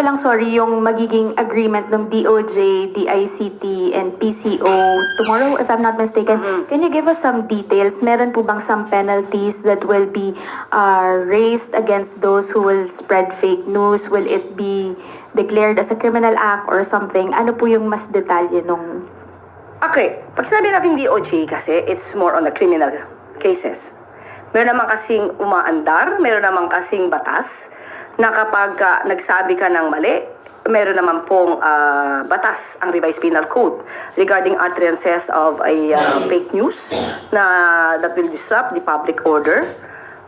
ko lang, sorry, yung magiging agreement ng DOJ, DICT, and PCO tomorrow, if I'm not mistaken. Can you give us some details? Meron po bang some penalties that will be raised against those who will spread fake news? Will it be declared as a criminal act or something? Ano po yung mas detalye nung... Okay, pag sinabi natin DOJ kasi, it's more on the criminal cases. Meron naman kasing umaandar, meron naman kasing batas, na kapag nagsabi ka ng mali, meron naman pong batas ang Revised Penal Code regarding utterances of a fake news na that will disrupt the public order.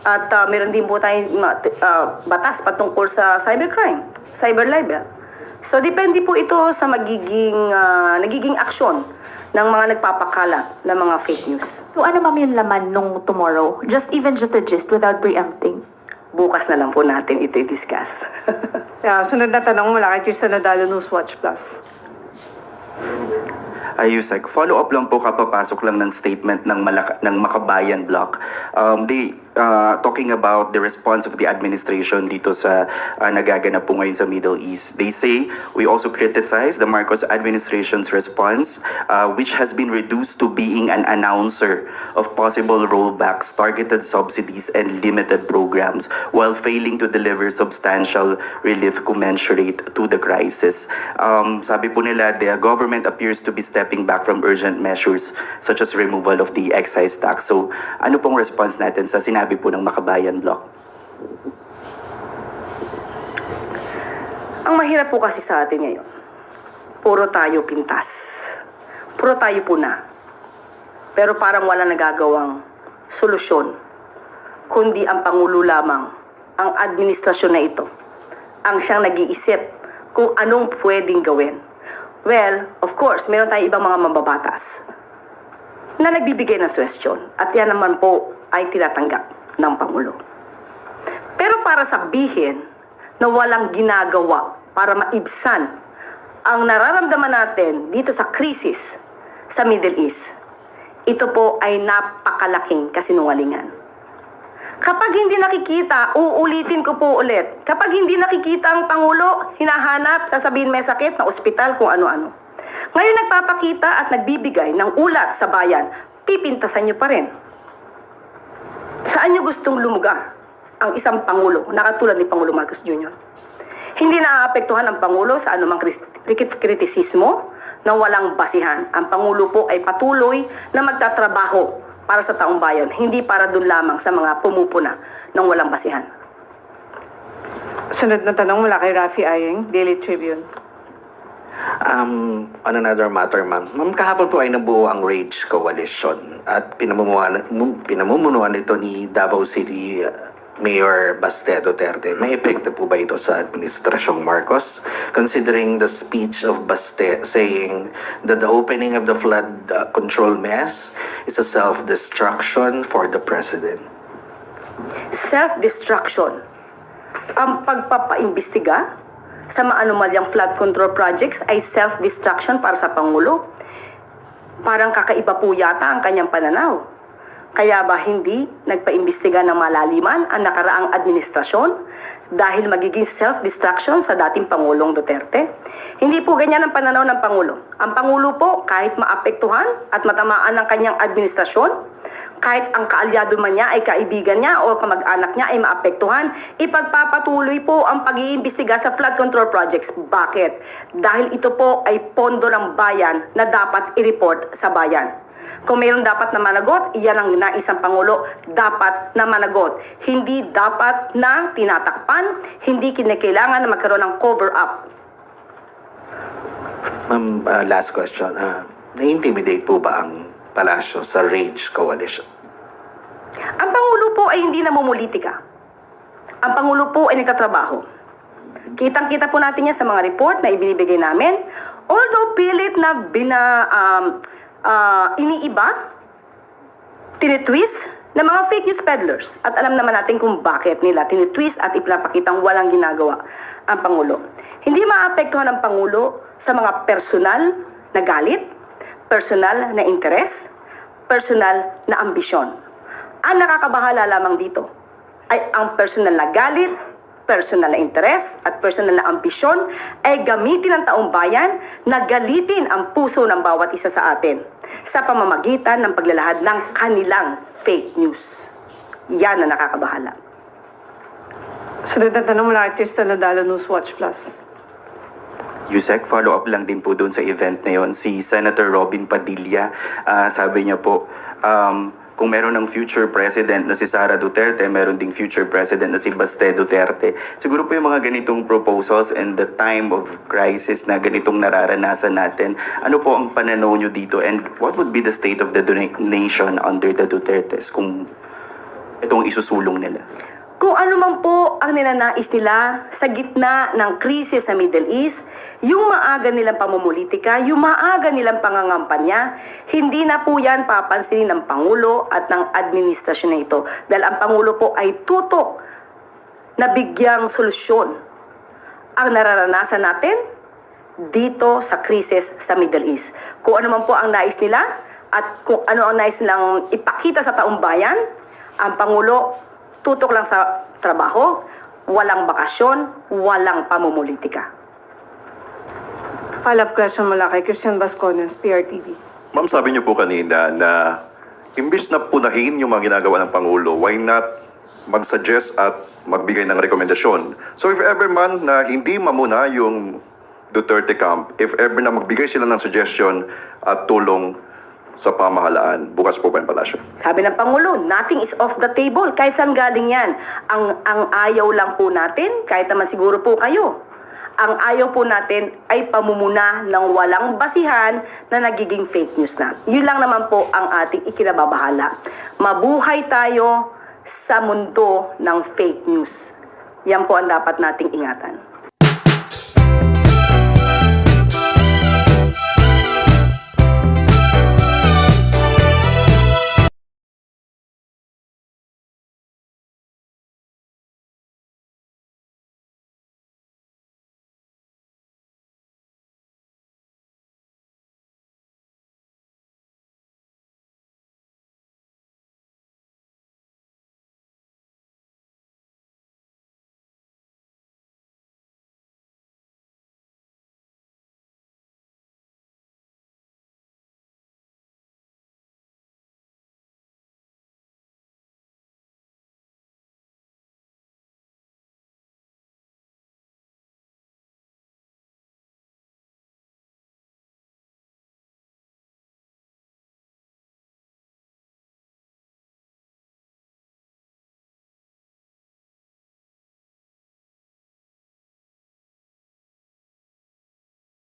At meron din po tayong batas patungkol sa cybercrime, cyber libel. So depende po ito sa nagiging aksyon ng mga nagpapakalat ng mga fake news. So ano ma'am yung laman nung tomorrow? Just a gist without preempting. Bukas na lang po natin ito i-discuss. Sunod na tanong mula kay Tristan Nadalo, Newswatch Plus. Ayusek, follow-up lang po kapapasok lang ng statement ng Makabayan Bloc. Talking about the response of the administration dito sa nagaganap po ngayon sa Middle East. They say, we also criticize the Marcos administration's response, which has been reduced to being an announcer of possible rollbacks, targeted subsidies, and limited programs, while failing to deliver substantial relief commensurate to the crisis. Sabi po nila, the government appears to be stepping back from urgent measures such as removal of the excise tax. So, ano pong response natin sa sinabi po ng Makabayan Bloc? Ang mahirap po kasi sa atin ngayon, puro tayo pintas. Puro tayo puna. Pero parang wala nagagawang solusyon. Kundi ang Pangulo lamang, ang administrasyon na ito, ang siyang nag-iisip kung anong pwedeng gawin. Well, of course, meron tayong ibang mga mambabatas na nagbibigay ng suwestyon. At yan naman po ay tinatanggap ng Pangulo. Pero para sabihin na walang ginagawa para maibsan ang nararamdaman natin dito sa krisis sa Middle East, ito po ay napakalaking kasinungalingan. Kapag hindi nakikita, uulitin ko po ulit, kapag hindi nakikita ang Pangulo, hinahanap, sasabihin may sakit na ospital kung ano-ano. Ngayon nagpapakita at nagbibigay ng ulat sa bayan, pipintasan niyo pa rin. Saan niyo gustong lumugar ang isang Pangulo na katulad ni Pangulo Marcos Jr.? Hindi naaapektuhan ang Pangulo sa anumang kritisismo na walang basihan. Ang Pangulo po ay patuloy na magtatrabaho para sa taong bayan, hindi para dun lamang sa mga pumupuna ng walang basihan. Sunod na tanong mula kay Rafi Ayeng, Daily Tribune. On another matter, ma'am. Ma'am, kahapon po ay nabuo ang RAGE Coalition at pinamumunuan ito ni Davao City Mayor Baste Duterte. May epekto po ba ito sa Administrasyong Marcos? Considering the speech of Baste saying that the opening of the flood control mess is a self-destruction for the President. Self-destruction. Ang pagpapaimbestiga sa maanumalyang flood control projects ay self-destruction para sa Pangulo. Parang kakaiba po yata ang kanyang pananaw. Kaya ba hindi nagpaimbestiga ng malaliman ang nakaraang administrasyon dahil magiging self-destruction sa dating Pangulong Duterte? Hindi po ganyan ang pananaw ng Pangulo. Ang Pangulo po, kahit maapektuhan at matamaan ng kanyang administrasyon, kahit ang kaalyado man niya ay kaibigan niya o kamag-anak niya ay maapektuhan, ipagpapatuloy po ang pag-iimbestiga sa flood control projects. Bakit? Dahil ito po ay pondo ng bayan na dapat i-report sa bayan. Kung mayroong dapat na managot, iyan ang nais ng Pangulo, dapat na managot. Hindi dapat na tinatakpan, hindi kinakailangan na magkaroon ng cover-up. Ma'am, last question. Na-intimidate po ba ang palasyo sa RAGE Coalition? Ang Pangulo po ay hindi namumulitika. Ang Pangulo po ay nagtatrabaho. Kitang-kita po natin yan sa mga report na ibinibigay namin. Although pilit na iniiba, tinitwist ng mga fake news peddlers. At alam naman natin kung bakit nila tinitwist at ipinapakitang walang ginagawa ang Pangulo. Hindi maapektuhan ang Pangulo sa mga personal na galit, personal na interes, personal na ambisyon. Ang nakakabahala lamang dito ay ang personal na galit, personal na interes at personal na ambisyon ay gamitin ng taong bayan na galitin ang puso ng bawat isa sa atin sa pamamagitan ng paglalahad ng kanilang fake news. Yan ang nakakabahala. Sunod na tanong mula kay Tristan Nadalo, Newswatch Plus. Yusek, follow-up lang din po doon sa event na yon. Si Senator Robin Padilla, sabi niya po, kung meron ng future president na si Sara Duterte, meron ding future president na si Baste Duterte. Siguro po yung mga ganitong proposals and the time of crisis na ganitong nararanasan natin, ano po ang pananaw nyo dito and what would be the state of the nation under the Dutertes kung itong isusulong nila? Kung ano man po ang ninanais nila sa gitna ng krisis sa Middle East, yung maaga nilang pamumulitika, yung maaga nilang pangangampanya, hindi na po yan papansinin ng Pangulo at ng administrasyon na ito. Dahil ang Pangulo po ay tutok na bigyang solusyon ang nararanasan natin dito sa krisis sa Middle East. Kung ano man po ang nais nila at kung ano ang nais nilang ipakita sa taong bayan, ang Pangulo tutok lang sa trabaho, walang bakasyon, walang pamumulitika. Follow-up question mula kay Christian Bascones, PRTV. Ma'am, sabi niyo po kanina na imbis na punahin yung mga ginagawa ng Pangulo, why not mag-suggest at magbigay ng rekomendasyon? So if ever man na hindi mamuna yung Duterte camp, if ever na magbigay sila ng suggestion at tulong sa pamahalaan, bukas po ba yung palasyo? Sabi ng Pangulo, nothing is off the table. Kahit saan galing yan. Ang ayaw lang po natin, kahit naman siguro po kayo, ang ayaw po natin ay pamumuna ng walang basihan na nagiging fake news na. Yun lang naman po ang ating ikinababahala. Mabuhay tayo sa mundo ng fake news. Yan po ang dapat nating ingatan.